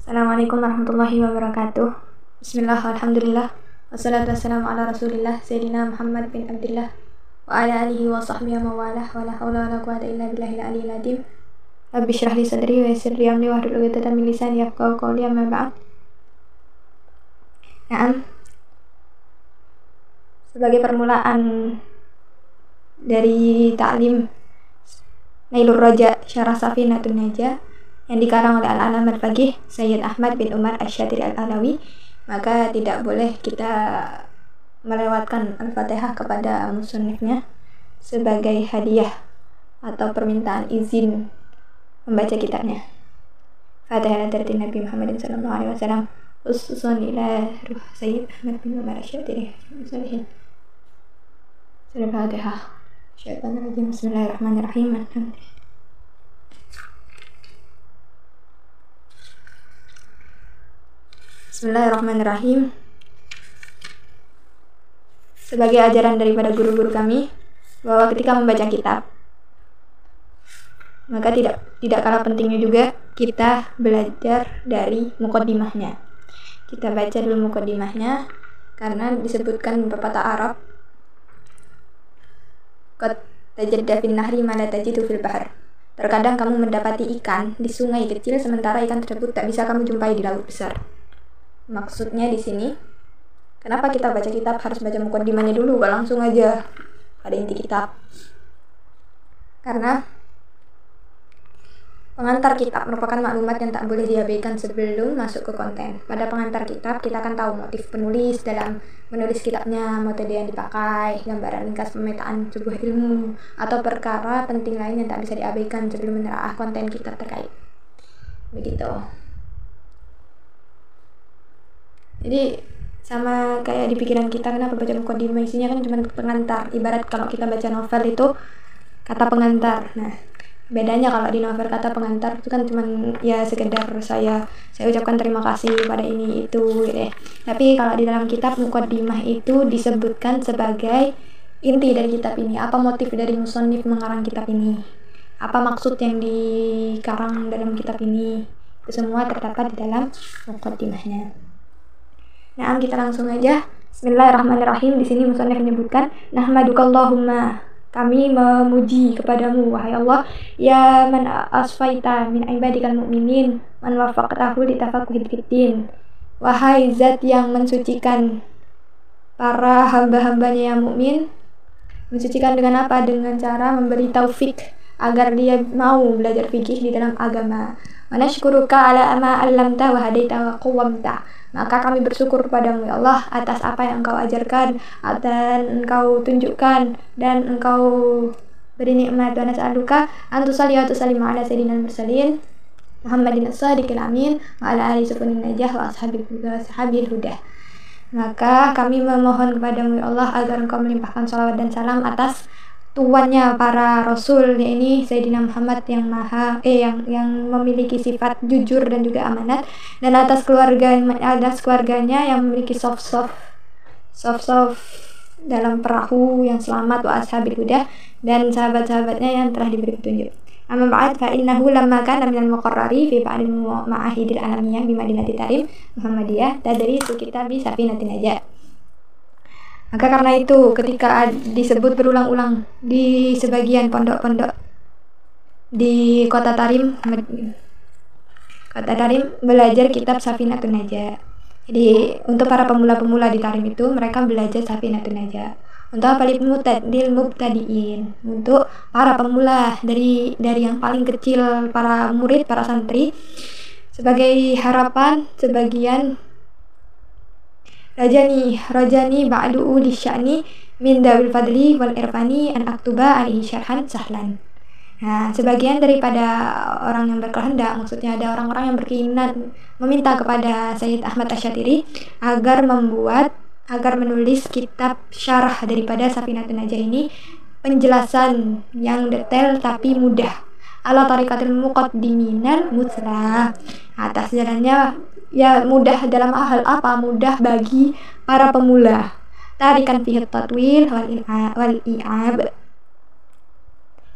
Assalamualaikum warahmatullahi wabarakatuh. Bismillah, alhamdulillah, wassalatu wassalamu ala rasulillah Sayyidina Muhammad bin Abdillah wa ala alihi wa sahbihi wa mawalah wa la hawla wa la quwata illa billahil aliyyil azim. Rabbi syrah li sadri wa yassir li amri wahlul 'uqdatam min lisani yafqahu qawli, amma ba'd. Naam. Sebagai permulaan dari ta'lim Nailur Raja Syarah Safinatun Najah yang dikarang oleh Al-Alam Al-Faqih Sayyid Ahmad bin Umar Asy-Syatiri Al-Alawi, maka tidak boleh kita melewatkan Al-Fatihah kepada musannifnya sebagai hadiah atau permintaan izin membaca kitabnya. Fatihah dari Nabi Muhammad sallallahu alaihi wasallam khususan ila ruh Sayyid Ahmad bin Umar Asy-Syatiri Al-Alawi. Surah Fatihah. Syaitanir rajim. Bismillahirrahmanirrahim. Bismillahirrahmanirrahim. Sebagai ajaran daripada guru-guru kami bahwa ketika membaca kitab, maka tidak kalah pentingnya juga kita belajar dari muqaddimahnya. Kita baca dulu muqaddimahnya karena disebutkan pepatah Arab, qad tajadda fin nahri ma la tajidu fil bahr. Terkadang kamu mendapati ikan di sungai kecil sementara ikan tersebut tak bisa kamu jumpai di laut besar. Maksudnya di sini, kenapa kita baca kitab harus baca muqaddimahnya dulu, gak langsung aja pada inti kitab? Karena pengantar kitab merupakan maklumat yang tak boleh diabaikan sebelum masuk ke konten. Pada pengantar kitab, kita akan tahu motif penulis dalam menulis kitabnya, metode yang dipakai, gambaran ringkas pemetaan sebuah ilmu, atau perkara penting lain yang tak bisa diabaikan sebelum menelaah konten kitab terkait. Begitu. Jadi sama kayak di pikiran kita, kenapa baca muqaddimah, isinya kan cuma pengantar. Ibarat kalau kita baca novel itu kata pengantar. Nah, bedanya kalau di novel kata pengantar itu kan cuman ya sekedar saya ucapkan terima kasih pada ini itu gitu. Tapi kalau di dalam kitab, muqaddimah itu disebutkan sebagai inti dari kitab ini. Apa motif dari musannif mengarang kitab ini? Apa maksud yang dikarang dalam kitab ini? Itu semua terdapat di dalam muqaddimahnya. Nah, kita langsung aja. Bismillahirrahmanirrahim. Di sini musannif menyebutkan, nahmadukallahumma, kami memuji kepadamu wahai Allah, ya man asfaita min ibadikal mu'minin man wafaqtahu li tafaqquhil fiddin. Wahai zat yang mensucikan para hamba-hambanya yang mukmin. Mensucikan dengan apa? Dengan cara memberi taufik agar dia mau belajar fikih di dalam agama. Wa nashkuruka ala ma 'allamta wa hadaita wa qawwamta. Maka kami bersyukur kepadamu ya Allah atas apa yang engkau ajarkan dan engkau tunjukkan dan engkau beri nikmat. Wa nas'aluka an tusalli wa tusallimu ala sayyidina al-mursalin Muhammadin as-sadiqil amin wa ala alihi sufunin najah wa ashabil huda. Maka kami memohon kepadamu ya Allah agar engkau melimpahkan salawat dan salam atas tuannya para rasul, yakni Sayyidina Muhammad yang yang memiliki sifat jujur dan juga amanat, dan atas keluarganya yang memiliki soft dalam perahu yang selamat, wa ashabil huda, dan sahabat-sahabatnya yang telah diberi petunjuk. Amma ba'd, fa innahu lamma kana minal muqarrari fi ba'dil ma'ahidil alamiyah bi Madinati Tarim Muhammadiyah tadrisu kitabi Safinatin Najah. Maka karena itu ketika disebut berulang-ulang di sebagian pondok-pondok di kota Tarim belajar kitab Safinatun Najah. Jadi untuk para pemula-pemula di Tarim itu mereka belajar Safinatun Najah. Untuk apa? Lil mubtadiin, untuk para pemula dari yang paling kecil, para murid, para santri, sebagai harapan sebagian rajani ba'du li sya'ni min dawil fadli wal irfani an aktuba alaihi syarhan sahlan. Nah, sebagian daripada orang yang berkehendak, maksudnya ada orang-orang yang berkeinginan meminta kepada Sayyid Ahmad Asy-Syatiri agar menulis kitab syarah daripada Safinatun Najah ini, penjelasan yang detail tapi mudah, ala tariqatil muqaddiminal muslah, atas jalannya ya mudah dalam hal apa? Mudah bagi para pemula. Tarikan fihi tatwil wal i'ab,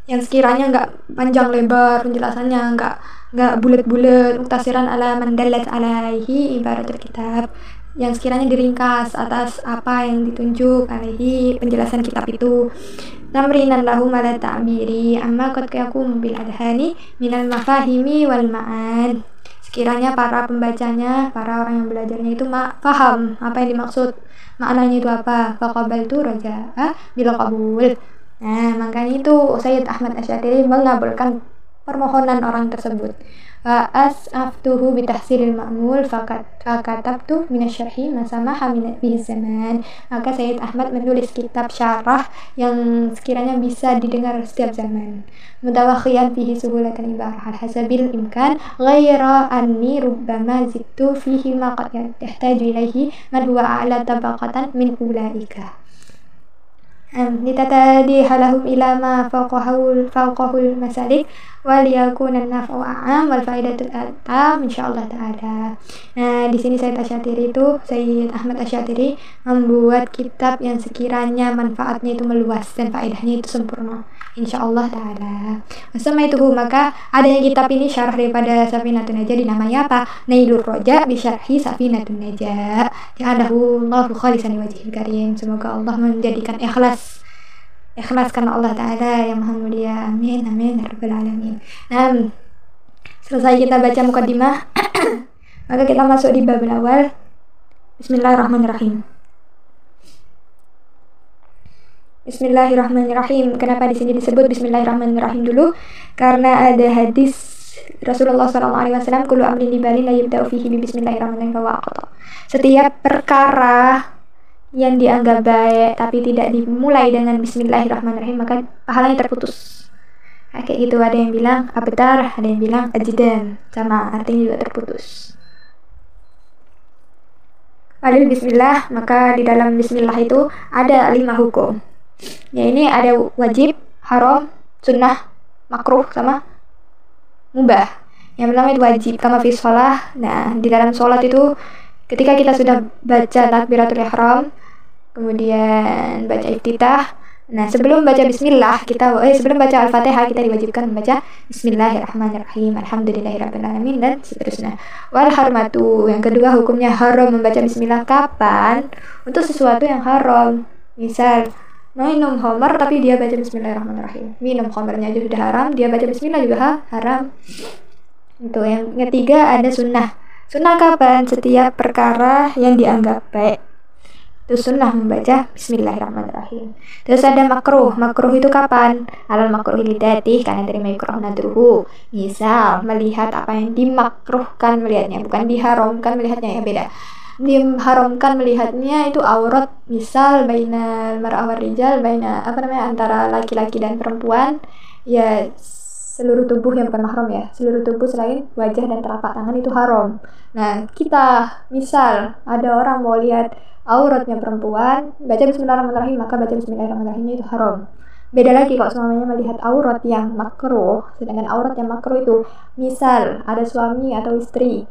yang sekiranya nggak panjang lebar penjelasannya, nggak nggak bulat-bulat. Muktasiran ala mandalat alaihi ibaratul kitab, yang sekiranya diringkas atas apa yang ditunjuk alaihi penjelasan kitab itu. Tamrinan lahum ala ta'biri amma qad yakum bil adhani minal mafahimi wal ma'an. Sekiranya para pembacanya, para orang yang belajarnya itu paham apa yang dimaksud, maknanya itu apa. Faqabaltu raja'a bil qabul. Nah, makanya itu Sayyid Ahmad Asy'ari mengabulkan permohonan orang tersebut. Wa as'aftuhu bitahsilil ma'mul fakatabtu minasyarhi masamaha min bihi zaman. Maka Sayyid Ahmad menulis kitab syarah yang sekiranya bisa didengar setiap zaman. Mutawakhiyan fihi suhulatan ibarah hasabil imkan ghaira anni rubbama zittu fihi ma qad yahtaju ilaihi man huwa a'la tabaqatan min ulaika. Litatadiha lahum ila ma fawqahul masalik waliyakuna naf'u a'am wal faidatul atam insyaallah taala. Nah, di sini Sayyid Ahmad Asy'ari membuat kitab yang sekiranya manfaatnya itu meluas dan faedahnya itu sempurna insyaallah taala. Sama itu maka adanya kitab ini syarah daripada Safinatun Najah dinamai apa? Nailur Roja bi syarhi Safinatun Najah. Ja'alahu Allahu khalisan liwajhil karim. Semoga Allah menjadikan ikhlas karena Allah Ta'ala yang maha mulia. Amin amin ya rabbal alamin. Nah, selesai kita baca mukaddimah maka kita masuk di bab awal. Bismillahirrahmanirrahim. Bismillahirrahmanirrahim. Kenapa di sini disebut Bismillahirrahmanirrahim dulu? Karena ada hadis Rasulullah SAW, kullu amrin libalin la yubda'u fihi bi bismillahirrahmanirrahim fa aqta. Setiap perkara yang dianggap baik tapi tidak dimulai dengan bismillahirrahmanirrahim maka pahalanya terputus. Kayak gitu, ada yang bilang abtar, ada yang bilang ajdan, sama artinya juga terputus. Padahal bismillah, maka di dalam bismillah itu ada 5 hukum. Ya, ini ada wajib, haram, sunnah, makruh, sama mubah. Yang pertama itu wajib, kama fi shalah. Nah, di dalam sholat itu ketika kita sudah baca takbiratul ihram, kemudian baca iftitah. Nah, sebelum baca bismillah sebelum baca al-fatihah kita diwajibkan membaca bismillahirrahmanirrahim, alhamdulillahirabbil alamin dan seterusnya. Wal harmatu, yang kedua hukumnya haram membaca bismillah kapan? Untuk sesuatu yang haram. Misal minum khamar tapi dia baca bismillahirrahmanirrahim. Minum khamarnya aja sudah haram, dia baca bismillah juga haram. Itu yang ketiga ada sunnah. Sunnah kapan? Setiap perkara yang dianggap baik itu sunnah membaca bismillahirrahmanirrahim. Terus ada makruh. Makruh itu kapan? Alal makruh lidati, karena dari makruh nadruhu. Misal melihat apa yang dimakruhkan melihatnya, bukan diharamkan melihatnya, ya beda. Diharamkan melihatnya itu aurat, misal bainal mar'a war rijal, antara laki-laki dan perempuan, ya seluruh tubuh yang bukan mahram, ya seluruh tubuh selain wajah dan telapak tangan itu haram. Nah, kita misal ada orang mau lihat auratnya perempuan, baca bismillahirrahmanirrahim, maka baca bismillahirrahmanirrahim itu haram. Beda lagi kalau semuanya melihat aurat yang makruh, sedangkan aurat yang makruh itu misal ada suami atau istri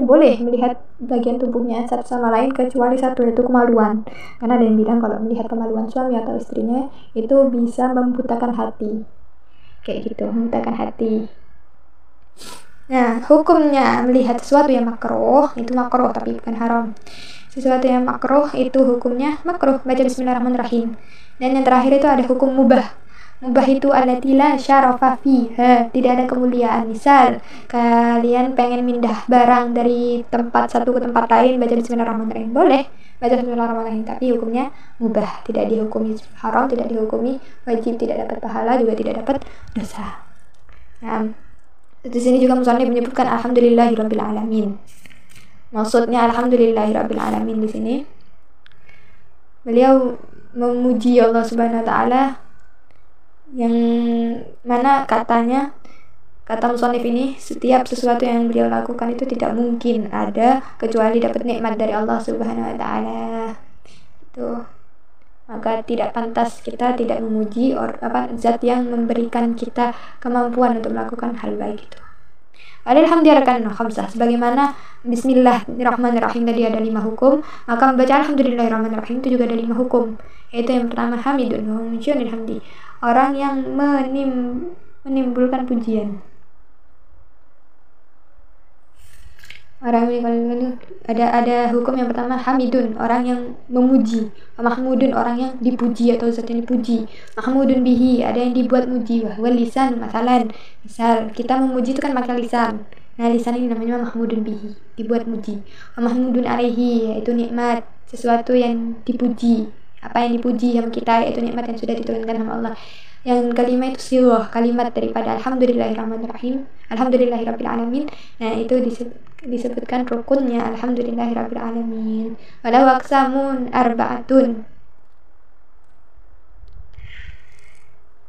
boleh melihat bagian tubuhnya satu sama lain kecuali satu, yaitu kemaluan. Karena ada yang bilang kalau melihat kemaluan suami atau istrinya itu bisa membutakan hati, kayak gitu, membutakan hati. Nah, hukumnya melihat sesuatu yang makruh itu makruh tapi bukan haram. Sesuatu yang makruh itu hukumnya makruh, baca bismillahirrahmanirrahim. Dan yang terakhir itu ada hukum mubah. Mubah itu allati la syarafa fiha, tidak ada kemuliaan. Misal kalian pengen pindah barang dari tempat satu ke tempat lain, baca bismillahirrahmanirrahim, boleh baca bismillahirrahmanirrahim, tapi hukumnya mubah, tidak dihukumi haram, tidak dihukumi wajib, tidak dapat pahala, juga tidak dapat dosa. Nah, di sini juga musannif menyebutkan alhamdulillahirabbil alamin. Maksudnya alhamdulillahirabbil alamin di sini beliau memuji Allah Subhanahu wa taala, yang mana kata musannif ini setiap sesuatu yang beliau lakukan itu tidak mungkin ada kecuali dapat nikmat dari Allah Subhanahu wa taala. Itu maka tidak pantas kita tidak memuji zat yang memberikan kita kemampuan untuk melakukan hal baik itu. Alhamdulillah khamsah, sebagaimana bismillahirrahmanirrahim tadi ada 5 hukum, maka membaca alhamdulillahirrahmanirrahim itu juga ada 5 hukum, yaitu yang pertama hamidun wa munsyirul hamdi, orang yang menimbulkan pujian. Orang yang ada hukum yang pertama hamidun, orang yang memuji. Mahmudun, orang yang dipuji atau zat yang dipuji. Mahmudun bihi, ada yang dibuat muji. Wal lisan, masalan. Misal kita memuji itu kan pakai lisan. Nah, lisan ini namanya mahmudun bihi, dibuat muji. Mahmudun alaihi, yaitu nikmat, sesuatu yang dipuji. Apa yang dipuji sama kita yaitu nikmat yang sudah diturunkan sama Allah. Yang kelima itu siwah, kalimat daripada alhamdulillahirrahmanirrahim, alhamdulillahirrabbilalamin. Nah, itu disebutkan rukunnya alhamdulillahirrabbilalamin. Walau aqsamun arba'atun.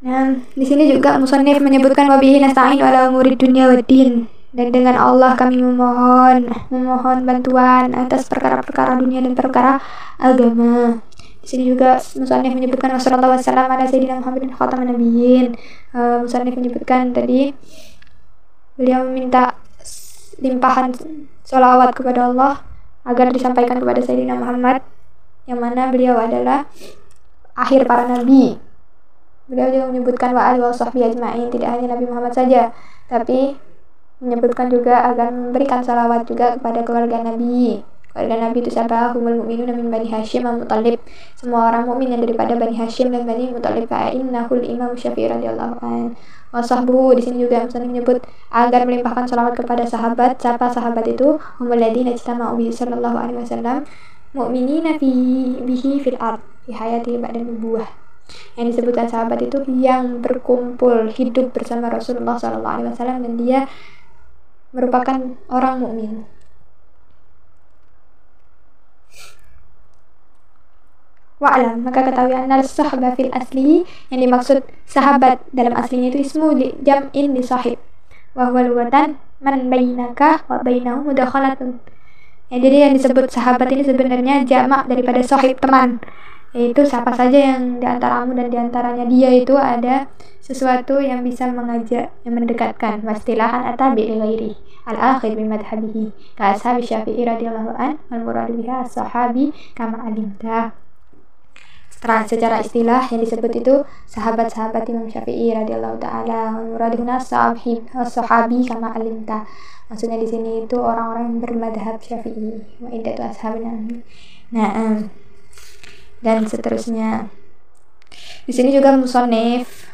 Nah, di sini juga musannif menyebutkan wabihi nasta'in ala umuri dunya waddin, dan dengan Allah kami memohon bantuan atas perkara-perkara dunia dan perkara agama. Di sini juga musannif menyebutkan wassallallahu wassalam ala sayyidina Muhammadin khataman nabiyyin. Musannif menyebutkan tadi beliau meminta limpahan sholawat kepada Allah agar disampaikan kepada Sayyidina Muhammad, yang mana beliau adalah akhir para nabi. Beliau juga menyebutkan wa alihi wa sahbihi ajma'in, tidak hanya Nabi Muhammad saja, tapi menyebutkan juga agar memberikan sholawat juga kepada keluarga Nabi. Keluarga Nabi itu siapa? Humul mu'minuna min Bani Hashim wa Muttalib, semua orang mukmin yang daripada Bani Hashim dan Bani Muttalib. Fa'innahul Imam Syafi'i radhiyallahu anhu. Wasahbuhu, di sini juga misalnya menyebut agar melimpahkan sholawat kepada sahabat. Siapa sahabat itu? Humul ladzina ijtama'u bihi sallallahu alaihi wasallam mu'minina bihi fil ard fi hayati ba'da nubuwah. Yang disebutkan sahabat itu yang berkumpul hidup bersama Rasulullah sallallahu alaihi wasallam dan dia merupakan orang mukmin. Wa'lam, maka ketahui annal sahba fil asli, yang dimaksud sahabat dalam aslinya itu ismu jam'in li sahib wa huwa lughatan man bainaka wa bainahu mudakhalatun. Ya, jadi yang disebut sahabat ini sebenarnya jamak daripada sahib, teman, yaitu siapa saja yang diantaramu dan diantaranya dia itu ada sesuatu yang bisa mengajak, yang mendekatkan. Wastilahan atabi li ghairi al-akhir bi madhhabihi ka ashabi Syafi'i radhiyallahu an wal muradu biha as-sahabi kama alimta. Secara istilah yang disebut itu sahabat-sahabat Imam Syafi'i radhiyallahu taala, muraduna sahabi kama alimta. Maksudnya di sini itu orang-orang yang bermadhab Syafi'i. Wa iddatu ashabina. Nah, dan seterusnya. Di sini juga musannif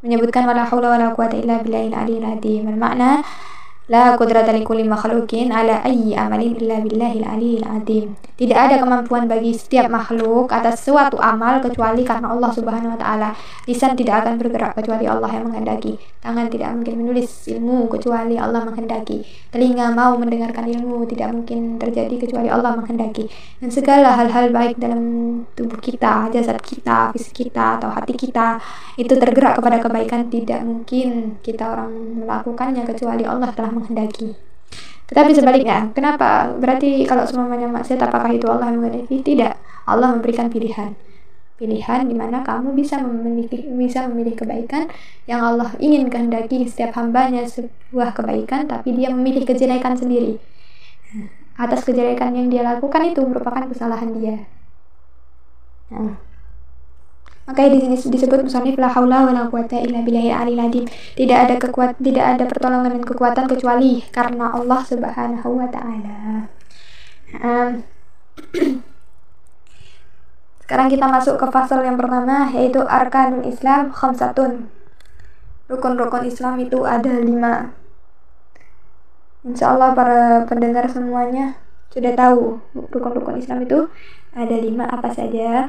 menyebutkan wala haula wala quwata illa billahil aliyil azim. Bermakna la qudrata likulli makhluqin ala ayyi amalin illa billahil aliyil azim. Tidak ada kemampuan bagi setiap makhluk atas suatu amal kecuali karena Allah Subhanahu wa taala. Lisan tidak akan bergerak kecuali Allah yang menghendaki. Tangan tidak mungkin menulis ilmu kecuali Allah menghendaki. Telinga mau mendengarkan ilmu tidak mungkin terjadi kecuali Allah menghendaki. Dan segala hal-hal baik dalam tubuh kita, jasad kita, fisik kita atau hati kita itu tergerak kepada kebaikan, tidak mungkin kita orang melakukannya kecuali Allah telah menghendaki. Tetapi sebaliknya, kenapa? Berarti kalau semuanya maksiat, apakah itu Allah yang menghendaki? Tidak. Allah memberikan pilihan di mana kamu bisa memilih kebaikan yang Allah ingin kehendaki setiap hambanya, sebuah kebaikan, tapi dia memilih kejelekan sendiri. Atas kejelekan yang dia lakukan itu merupakan kesalahan dia. Makanya di sini disebut musannif la haula wala quwata illa billahil aliyil azim. Tidak ada pertolongan dan kekuatan kecuali karena Allah Subhanahu wa taala. Sekarang kita masuk ke fasal yang pertama, yaitu arkanul Islam khamsatun. Rukun-rukun Islam itu ada 5. Insyaallah para pendengar semuanya sudah tahu rukun-rukun Islam itu ada 5 apa saja.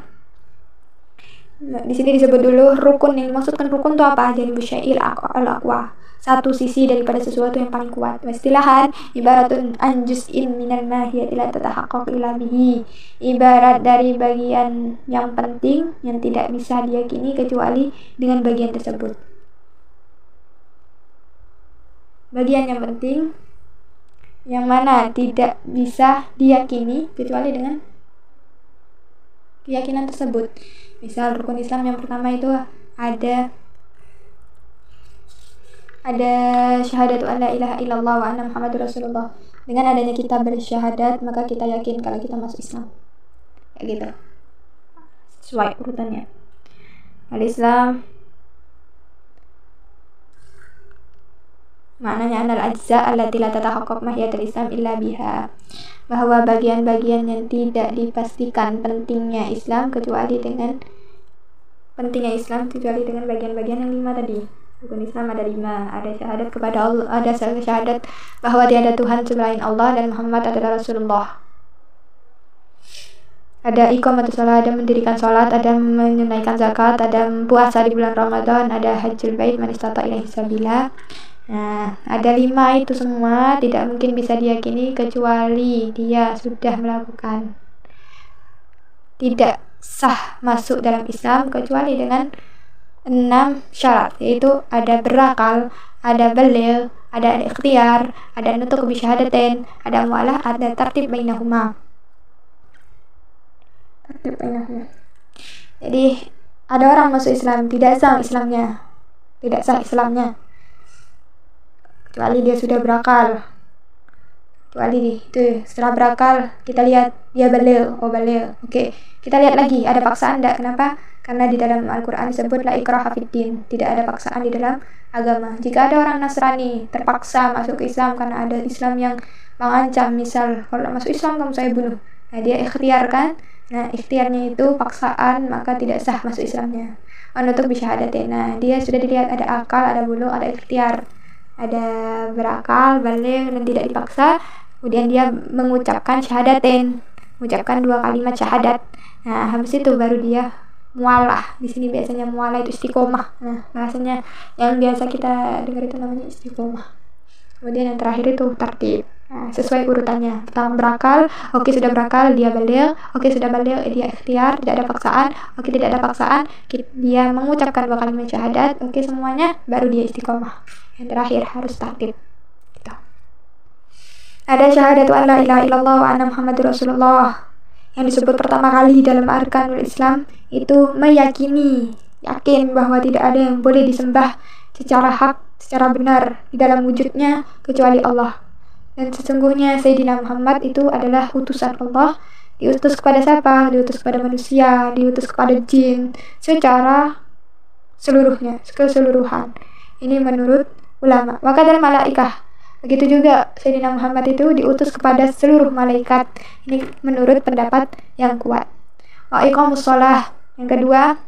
Di sini disebut dulu rukun. Yang dimaksudkan rukun itu apa? Jadi busya'il al-aqwa, satu sisi daripada sesuatu yang paling kuat. Istilahan ibaratun an juz'in minal mahiyati la tatahaqqaq illa bihi, ibarat dari bagian yang penting yang tidak bisa diyakini kecuali dengan bagian tersebut. Bagian yang penting yang mana tidak bisa diyakini kecuali dengan keyakinan tersebut. Misal rukun Islam yang pertama itu ada syahadatu an la ilaha illallah wa anna muhammadur rasulullah. Dengan adanya kita bersyahadat, maka kita yakin kalau kita masuk Islam. Kayak gitu. Sesuai urutannya. Al-Islam Maknanya anal ajza allati la tatahaqqaq mahiyatul Islam illa biha, bahwa bagian-bagian yang tidak dipastikan pentingnya Islam kecuali dengan bagian-bagian yang 5 tadi. Rukun Islam ada 5, ada syahadat kepada Allah, ada syahadat bahwa tiada Tuhan selain Allah dan Muhammad adalah Rasulullah. Ada iqamatus shalah, ada mendirikan sholat, ada menunaikan zakat, ada puasa di bulan Ramadan, ada hajjul bait man istata ilaihi sabila. Nah, ada 5 itu semua tidak mungkin bisa diyakini kecuali dia sudah melakukan. Tidak sah masuk dalam Islam kecuali dengan 6 syarat, yaitu ada berakal, ada baligh, ada ikhtiar, ada nutuk bi syahadatain, ada mualah, ada tertib bainahuma. Jadi ada orang masuk Islam tidak sah Islamnya, kecuali dia sudah berakal. Kecuali itu setelah berakal kita lihat dia baligh, oke, kita lihat lagi ada paksaan enggak. Kenapa? Karena di dalam Al-Quran disebut la ikraha fiddin, tidak ada paksaan di dalam agama. Jika ada orang Nasrani terpaksa masuk ke Islam karena ada Islam yang mengancam, misal kalau masuk Islam kamu saya bunuh, nah dia ikhtiar kan. Nah, ikhtiarnya itu paksaan, maka tidak sah masuk Islamnya. Untuk bisyahadatain, nah dia sudah dilihat ada akal, ada bulughh, ada ikhtiar, ada berakal, baligh dan tidak dipaksa. Kemudian dia mengucapkan syahadatain, mengucapkan 2 kalimat syahadat. Nah, habis itu baru dia mualah. Di sini biasanya mualah itu istiqomah. Nah, bahasanya yang biasa kita dengar itu namanya istiqomah. Kemudian yang terakhir itu tertib. Nah, sesuai urutannya. Pertama berakal, oke sudah berakal dia baligh, oke sudah baligh dia ikhtiar, tidak ada paksaan, oke tidak ada paksaan, dia mengucapkan 2 kalimat syahadat, oke semuanya, baru dia istiqomah. Yang terakhir harus tertib. Gitu. Ada syahadatu an la ilaha illallah wa anna Muhammadur Rasulullah. Yang disebut pertama kali dalam arkanul Islam itu yakin bahwa tidak ada yang boleh disembah secara hak, secara benar di dalam wujudnya kecuali Allah. Dan sesungguhnya Sayyidina Muhammad itu adalah utusan Allah, diutus kepada siapa? Diutus kepada manusia, diutus kepada jin, secara keseluruhan. Ini menurut ulama. Maka dalam malaikah, begitu juga Sayyidina Muhammad itu diutus kepada seluruh malaikat. Ini menurut pendapat yang kuat. Wa iqamus shalah, yang kedua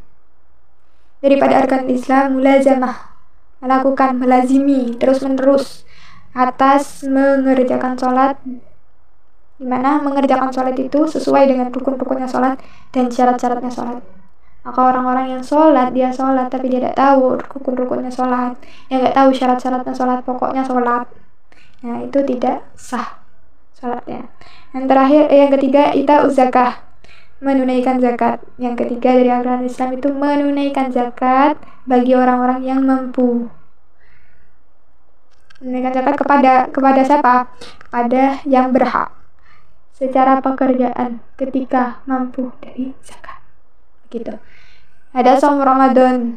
daripada arkan Islam, mulazamah, melazimi terus-menerus atas mengerjakan sholat, dimana mengerjakan sholat itu sesuai dengan rukun-rukunnya sholat dan syarat-syaratnya sholat. Maka orang-orang yang sholat, dia sholat tapi dia tidak tahu rukun-rukunnya sholat, yang tidak tahu syarat-syaratnya sholat, pokoknya sholat, nah itu tidak sah sholatnya. Yang ketiga ita zakah, menunaikan zakat. Yang ketiga dari agama Islam itu menunaikan zakat bagi orang-orang yang mampu. Menunaikan zakat kepada siapa? Kepada yang berhak secara pekerjaan ketika mampu dari zakat. Begitu. Ada shaum Ramadan,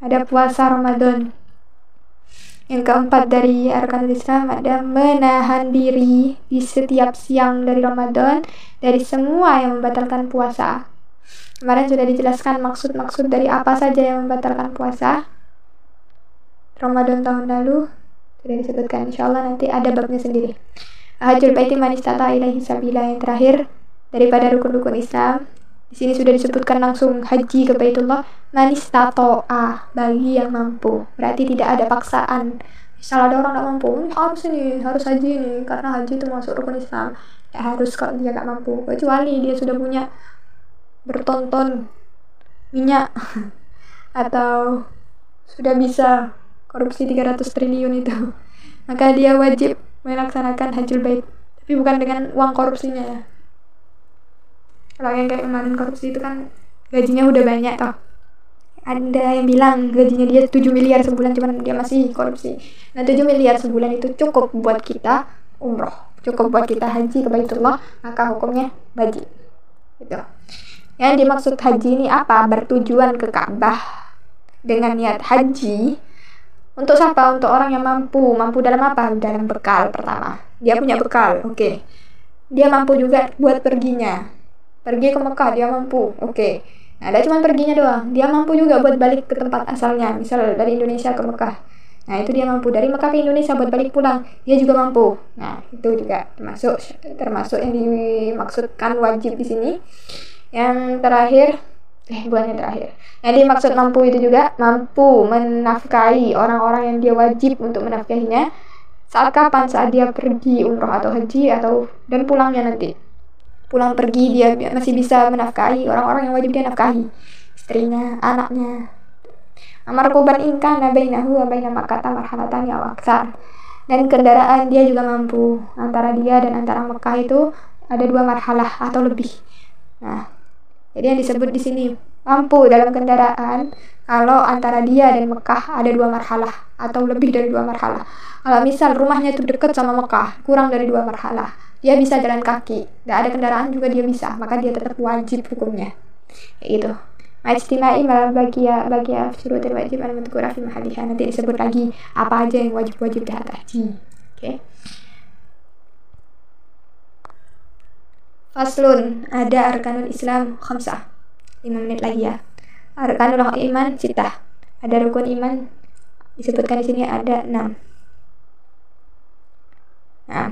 ada puasa Ramadan. Yang keempat dari arkanul Islam ada menahan diri di setiap siang dari Ramadan dari semua yang membatalkan puasa. Kemarin sudah dijelaskan maksud-maksud dari apa saja yang membatalkan puasa Ramadan tahun lalu. Sudah disebutkan, insyaallah nanti ada babnya sendiri. Hajjul baiti man istata ilaihi sabila, yang terakhir daripada rukun-rukun Islam. Di sini sudah disebutkan langsung haji ke Baitullah man istata'a, bagi yang mampu. Berarti tidak ada paksaan. Misal ada orang tidak mampu, harus haji ini karena haji itu masuk rukun Islam. Ya harus kalau dia tidak mampu, kecuali dia sudah punya bertonton minyak atau sudah bisa korupsi 300 triliun itu, maka dia wajib melaksanakan hajjul bait, tapi bukan dengan uang korupsinya ya. Kalau yang kayak kemarin korupsi itu kan gajinya udah banyak toh. Ada yang bilang gajinya dia 7 miliar sebulan, cuman dia masih korupsi. Nah 7 miliar sebulan itu cukup buat kita umroh, cukup buat kita haji ke Baitullah, maka hukumnya wajib gitu. Yang dimaksud haji ini apa? Bertujuan ke Ka'bah dengan niat haji. Untuk siapa? Untuk orang yang mampu. Mampu dalam apa? Dalam bekal pertama. Dia punya bekal, oke. Dia mampu juga buat perginya. Pergi ke Mekah dia mampu, oke. Nah, ada cuma perginya doang. Dia mampu juga buat balik ke tempat asalnya. Misal dari Indonesia ke Mekah. Nah, itu dia mampu. Dari Mekah ke Indonesia buat balik pulang, dia juga mampu. Nah, itu juga termasuk yang dimaksudkan wajib di sini. Yang terakhir, bukan yang terakhir. Yang dimaksud mampu itu juga mampu menafkahi orang-orang yang dia wajib untuk menafkahinya. Saat kapan? Saat dia pergi umroh atau haji dan pulangnya nanti. Pulang pergi dia masih bisa menafkahi orang-orang yang wajib dia nafkahi. Istrinya, anaknya. Amarkuban ingkana bainahu wa baina Makkah marhalatan aw aksar. Dan kendaraan dia juga mampu. Antara dia dan antara Mekah itu ada 2 marhalah atau lebih. Nah, jadi yang disebut di sini mampu dalam kendaraan kalau antara dia dan Mekah ada 2 marhalah atau lebih dari 2 marhalah. Kalau misal rumahnya itu dekat sama Mekah, kurang dari 2 marhalah, dia bisa jalan kaki. Tidak ada kendaraan juga dia bisa, maka dia tetap wajib hukumnya. Kayak gitu. Majtimai malah bagia syurutul wajib al-madhkura fi mahaliha. Nanti disebut lagi apa aja yang wajib-wajib di atas haji. Oke. Faslun, ada arkanul Islam khamsah. 5 menit lagi ya. Arkanul iman sitah. Ada rukun iman disebutkan di sini ada 6. Nah,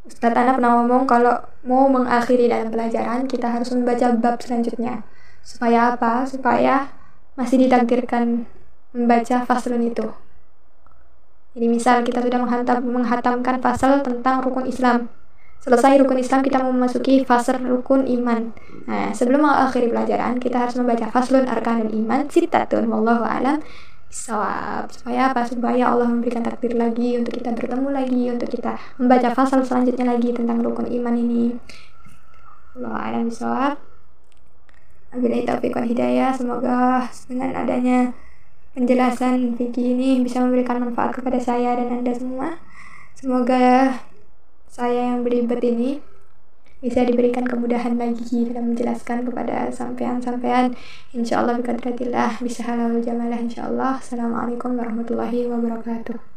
Ustadz Ana pernah ngomong kalau mau mengakhiri dalam pelajaran kita harus membaca bab selanjutnya. Supaya apa? Supaya masih ditakdirkan membaca faslun itu. Jadi misal kita sudah menghatamkan fasal tentang rukun Islam. Selesai rukun Islam, kita mau memasuki fase rukun iman. Nah, sebelum mengakhiri pelajaran kita harus membaca faslun arkanul iman sittatun wallahu a'lam bisawab. Supaya apa? Supaya Allah memberikan takdir lagi untuk kita bertemu lagi, untuk kita membaca fasal selanjutnya lagi tentang rukun iman ini. Wallahu a'lam bisawab. Wabillahi taufiq wal hidayah. Semoga dengan adanya penjelasan fikih ini bisa memberikan manfaat kepada saya dan Anda semua. Semoga saya yang belibet ini bisa diberikan kemudahan lagi dalam menjelaskan kepada sampean-sampean. Insyaallah biqadratillah bisa halal jamalah insyaallah. Assalamualaikum warahmatullahi wabarakatuh.